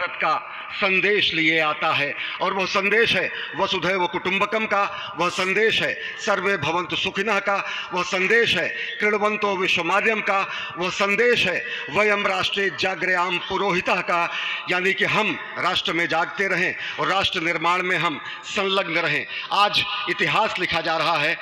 भारत का संदेश लिए आता है, और वह संदेश है वसुधैव कुटुंबकम का, वह संदेश है सर्वे भवन्तु सुखिनः का, वह संदेश है कृण्वन्तो विश्वमार्यम का, वह संदेश है वयम राष्ट्रे जागृयाम पुरोहितः का, यानी कि हम राष्ट्र में जागते रहें और राष्ट्र निर्माण में हम संलग्न रहें। आज इतिहास लिखा जा रहा है।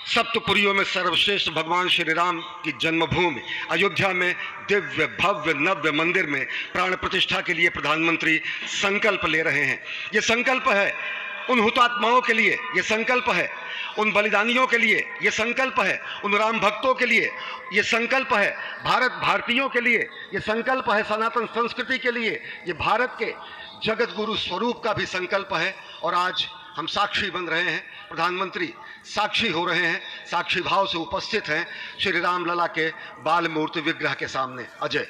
सप्तपुरियों में सर्वश्रेष्ठ भगवान श्री राम की जन्मभूमि अयोध्या में दिव्य भव्य नव्य मंदिर में प्राण प्रतिष्ठा के लिए प्रधानमंत्री संकल्प ले रहे हैं। ये संकल्प है उन हुतात्माओं के लिए, ये संकल्प है उन बलिदानियों के लिए, ये संकल्प है उन राम भक्तों के लिए, ये संकल्प है भारत भारतीयों के लिए, ये संकल्प है सनातन संस्कृति के लिए, ये भारत के जगत गुरु स्वरूप का भी संकल्प है। और आज हम साक्षी बन रहे हैं, प्रधानमंत्री साक्षी हो रहे हैं, साक्षी भाव से उपस्थित हैं श्री राम लला के बाल मूर्ति विग्रह के सामने। अजय,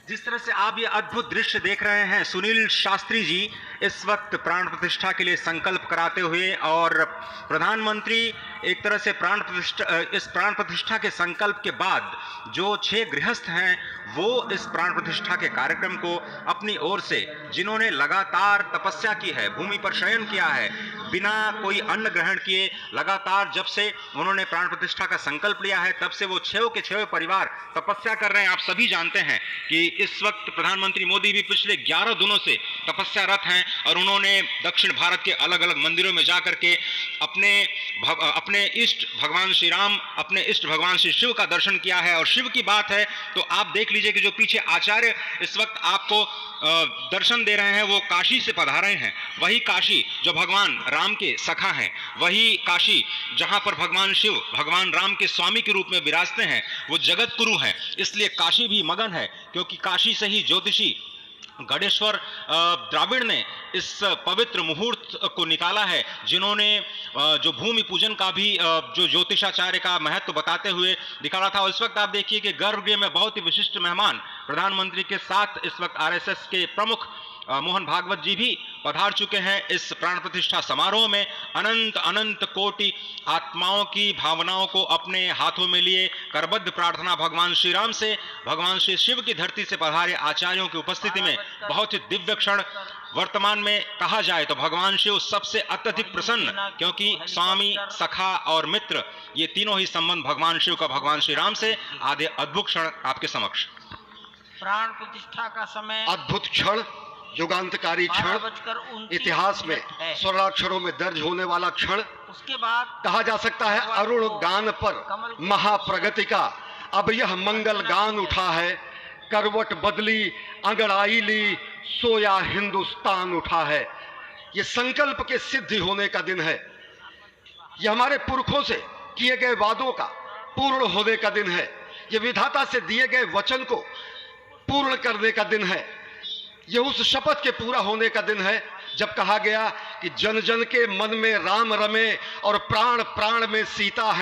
जिस तरह से आप ये अद्भुत दृश्य देख रहे हैं, सुनील शास्त्री जी इस वक्त प्राण प्रतिष्ठा के लिए संकल्प कराते हुए, और प्रधानमंत्री एक तरह से इस प्राण प्रतिष्ठा के संकल्प के बाद जो 6 गृहस्थ हैं वो इस प्राण प्रतिष्ठा के कार्यक्रम को अपनी ओर से, जिन्होंने लगातार तपस्या की है, भूमि पर शयन किया है, बिना कोई अन्न ग्रहण किए, लगातार जब से उन्होंने प्राण प्रतिष्ठा का संकल्प लिया है तब से वो 6 के 6 परिवार तपस्या कर रहे हैं। आप सभी जानते हैं कि इस वक्त प्रधानमंत्री मोदी भी पिछले 11 दिनों से तपस्यारत हैं, और उन्होंने दक्षिण भारत के अलग अलग मंदिरों में जाकर के अपने इष्ट भगवान श्री राम, अपने इष्ट भगवान श्री शिव का दर्शन किया है। और शिव की बात है तो आप देख लीजिए कि जो पीछे आचार्य इस वक्त आपको दर्शन दे रहे हैं वो काशी से पधारे हैं। वही काशी जो भगवान राम के सखा हैं, वही काशी जहां पर भगवान शिव भगवान राम के स्वामी के रूप में विराजते हैं, वो जगत गुरु हैं। इसलिए काशी भी मगन है, क्योंकि काशी से ही ज्योतिषी गणेश्वर द्राविड़ ने इस पवित्र मुहूर्त को निकाला है, जिन्होंने जो भूमि पूजन का भी जो ज्योतिषाचार्य का महत्व बताते हुए दिखाया था। और इस वक्त आप देखिए कि गर्भगृह में बहुत ही विशिष्ट मेहमान प्रधानमंत्री के साथ इस वक्त आरएसएस के प्रमुख मोहन भागवत जी भी पधार चुके हैं। इस प्राण प्रतिष्ठा समारोह में अनंत अनंत कोटि आत्माओं की भावनाओं को अपने हाथों में लिए करबद्ध प्रार्थना भगवान श्री राम से, भगवान श्री शिव की धरती से पधारे आचार्यों की उपस्थिति में बहुत ही दिव्य क्षण। वर्तमान में कहा जाए तो भगवान शिव सबसे अत्यधिक प्रसन्न, क्योंकि स्वामी, सखा और मित्र ये तीनों ही संबंध भगवान शिव का भगवान श्री राम से। आधे अद्भुत क्षण आपके समक्ष। प्राण प्रतिष्ठा का समय, अद्भुत क्षण, युगांतकारी क्षण, इतिहास में स्वर्णाक्षरों में दर्ज होने वाला क्षण। उसके बाद कहा जा सकता है अरुण गान पर महाप्रगति का अब यह मंगल गान उठा है, करवट बदली अंगड़ाई ली सोया हिंदुस्तान उठा है। ये संकल्प के सिद्धि होने का दिन है, ये हमारे पुरखों से किए गए वादों का पूर्ण होने का दिन है, ये विधाता से दिए गए वचन को पूर्ण करने का दिन है, ये उस शपथ के पूरा होने का दिन है जब कहा गया कि जन जन के मन में राम रमे और प्राण प्राण में सीता है।